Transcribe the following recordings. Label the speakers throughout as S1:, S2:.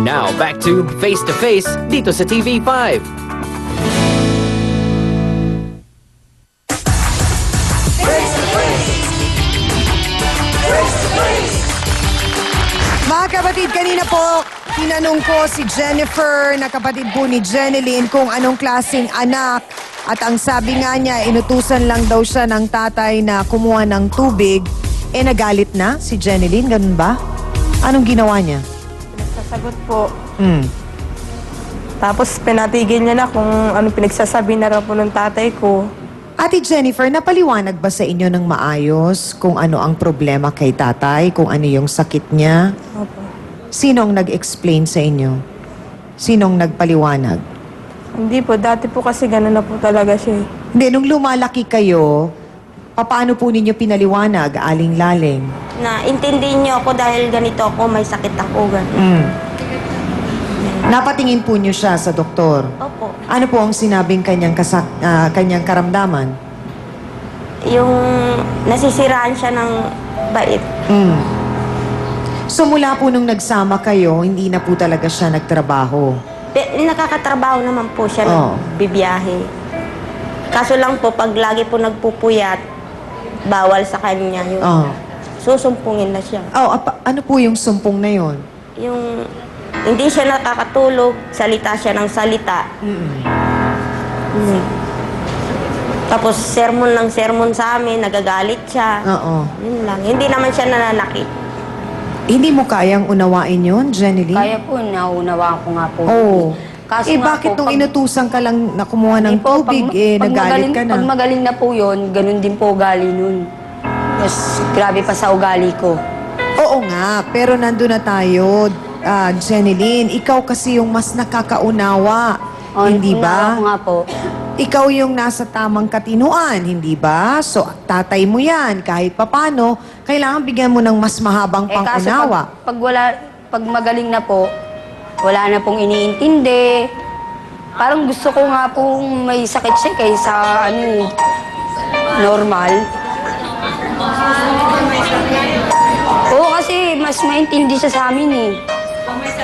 S1: Now, back to Face dito sa TV5.
S2: Mga kapatid, kanina po, tinanong ko si Jennifer na kapatid po ni Jeneline kung anong klaseng anak. At ang sabi nga niya, inutusan lang daw siya ng tatay na kumuha ng tubig. Nagalit na si Jeneline, ganun ba? Anong ginawa niya?
S3: Nagsasagot po.
S2: Hmm.
S3: Tapos pinatigil niya na kung anong pinagsasabi na raw po ng tatay ko.
S2: Ate Jennifer, napaliwanag ba sa inyo ng maayos kung ano ang problema kay tatay, kung ano yung sakit niya?
S3: Opo.
S2: Sinong nag-explain sa inyo? Sinong nagpaliwanag?
S3: Hindi po, dati po kasi gano'n na po talaga siya.
S2: Hindi, nung lumalaki kayo, paano po ninyo pinaliwanag, aling-laling?
S4: Na intindihin niyo ako dahil ganito ako, may sakit ako. Ganun.
S2: Mm. Napatingin po niyo siya sa doktor.
S4: Opo.
S2: Ano po ang sinabing kanyang karamdaman?
S4: Yung nasisiraan siya ng bait.
S2: Mm. So mula po nung nagsama kayo, hindi na po talaga siya nagtrabaho.
S4: Nakakatrabaho naman po siya,
S2: Oo.
S4: nagbibiyahe. Kaso lang po, pag lagi po nagpupuyat, bawal sa kanya yung
S2: Oh.
S4: susumpungin na siya.
S2: Oh, ano po yung sumpong na yon?
S4: Yung hindi siya nakakatulog, salita siya ng salita. Tapos sermon ng sermon sa amin, nagagalit siya.
S2: Oo.
S4: Yun lang. Hindi naman siya nananakit.
S2: Hindi mo kayang unawain yon, Jeneline?
S5: Kaya po, nauunawaan ko nga po.
S2: Oo.
S5: Kaso nga
S2: Bakit
S5: po,
S2: nung
S5: pag-
S2: inutusan ka lang na kumuha ng
S5: Hindi po,
S2: tubig, nagalit
S5: magaling,
S2: ka na?
S5: Pag magaling na po yun, ganun din po ugali nun. Mas grabe pa sa ugali ko.
S2: Oo nga, pero nandun na tayo, Jeneline. Ikaw kasi yung mas nakakaunawa, hindi ba?
S5: Unawa ko nga po.
S2: Ikaw yung nasa tamang katinuan, hindi ba? So, tatay mo yan. Kahit papano, kailangan bigyan mo ng mas mahabang
S5: Kaso
S2: pangunawa.
S5: pag magaling na po, wala na pong iniintindi. Parang gusto ko nga pong may sakit siya kaysa normal. Oo, kasi mas maintindi siya sa amin eh.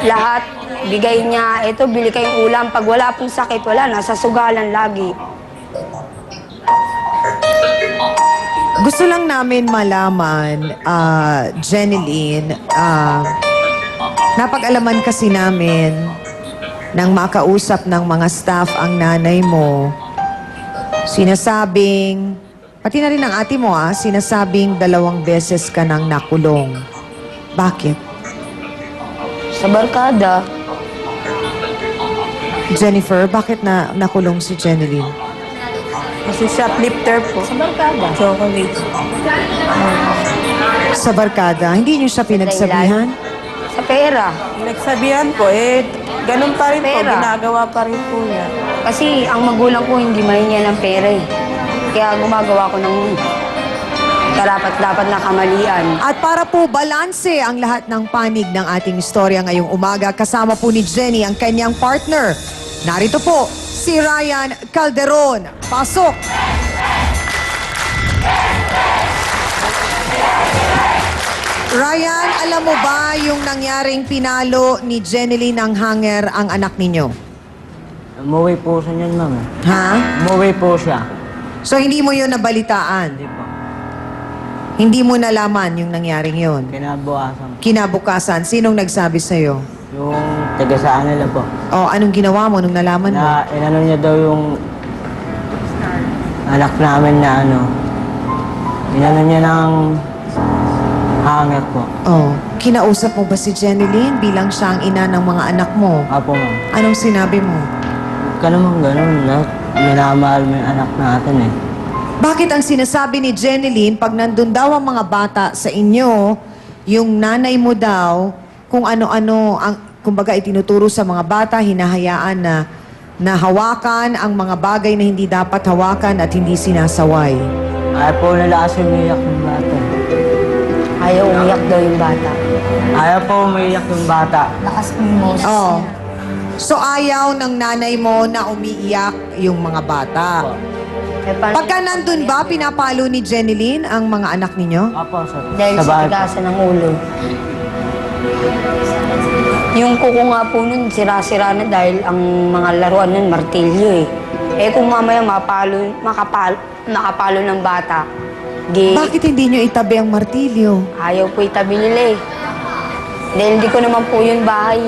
S5: Lahat, bigay niya, ito, bili kayong ulam. Pag wala pong sakit, wala, nasa sugalan lagi.
S2: Gusto lang namin malaman, Jeneline, napag-alaman kasi namin nang makausap ng mga staff ang nanay mo, sinasabing, pati na rin ang ate mo sinasabing 2 beses ka nang nakulong. Bakit?
S5: Sa barkada,
S2: Jennifer, bakit nakulong si Jeneline?
S3: Kasi shoplifter po.
S5: sa barkada.
S3: Chocolate.
S2: Sa barkada, hindi niyo siya pinagsabihan?
S5: Sa pera.
S3: Nagsabihan po, ganun pa rin po,
S5: Pera.
S3: ginagawa pa rin po niya.
S5: Kasi ang magulang ko hindi mahingi ng pera eh. Kaya gumagawa ko ng karapat-dapat na kamalian.
S2: At para po balanse ang lahat ng panig ng ating istorya ngayong umaga, kasama po ni Jenny ang kanyang partner. Narito po, si Ryan Calderon. Pasok! Ryan, alam mo ba yung nangyaring pinalo ni Jeneline ng hanger ang anak ninyo?
S6: Umuwi po siya niyan, ma'am.
S2: Ha?
S6: Umuwi po siya.
S2: So hindi mo yun nabalitaan?
S6: Hindi po.
S2: Hindi mo nalaman yung nangyaring yun?
S6: Kinabukasan.
S2: Kinabukasan, sinong nagsabi sa'yo?
S6: Yung taga saan nila po.
S2: O, anong ginawa mo nung nalaman mo?
S6: Na inano niya daw yung anak namin na inano niya ng hanger po.
S2: Oh, kinausap mo ba si Jeneline bilang siya ang ina ng mga anak mo?
S6: Apo, ma'am.
S2: Anong sinabi mo?
S6: Huwag ka naman ganun, na minamahal mo yung anak natin eh.
S2: Bakit ang sinasabi ni Jeneline, pag nandun daw ang mga bata sa inyo, yung nanay mo daw, kung ano-ano, kumbaga itinuturo sa mga bata, hinahayaan na hawakan ang mga bagay na hindi dapat hawakan at hindi sinasaway.
S6: Ayaw po nila kasi umiyak yung bata.
S5: Ayaw umiyak daw yung bata.
S6: Ayaw po umiyak yung bata.
S5: Lakas ng boses
S2: Oh.
S5: niya.
S2: So ayaw ng nanay mo na umiiyak yung mga bata.
S5: Eh, paano
S2: Pagka nandun ba, pinapalo ni Jeneline ang mga anak ninyo?
S6: Apo,
S5: Dahil
S6: sa
S5: sa
S6: bahay.
S5: tigasan ng ulo. Yung kuko nga po nun, sira-sira na dahil ang mga laruan nun, martilyo eh. Eh kung mamaya makapalo ng bata,
S2: Bakit hindi nyo itabi ang martilyo?
S5: ayaw po itabi nila eh. Dahil hindi ko naman po yun bahay.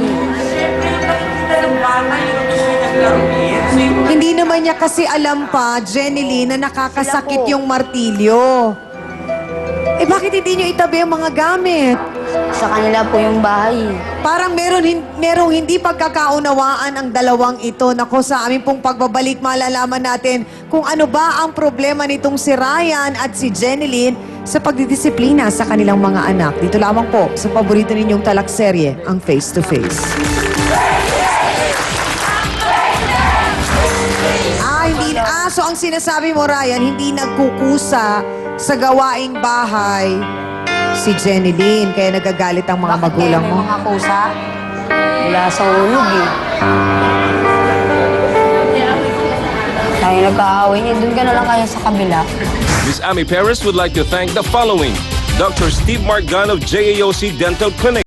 S2: Hindi naman niya kasi alam pa, Jeneline, na nakakasakit
S5: Sila po.
S2: yung martilyo. Eh bakit hindi nyo itabi ang mga gamit?
S5: Sa kanila po yung bahay.
S2: Parang merong hindi pagkakaunawaan ang dalawang ito. Nako, sa aming pong pagbabalik, malalaman natin kung ano ba ang problema nitong si Ryan at si Jeneline sa pagdidisiplina sa kanilang mga anak. Dito lamang po sa paborito ninyong talakserye, ang Face to Face. So ang sinasabi mo, Ryan, hindi nagkukusa sa gawaing bahay si Jeneline, kaya nagagalit ang mga magulang
S5: May
S2: mo.
S5: mga kusa? Wala sa ulog eh. Tayo nag-aaway niya, doon ka na lang kaya sa kabila.
S7: Miss Amy Perez would like to thank the following: Dr. Steve Margan of JAOC Dental Clinic,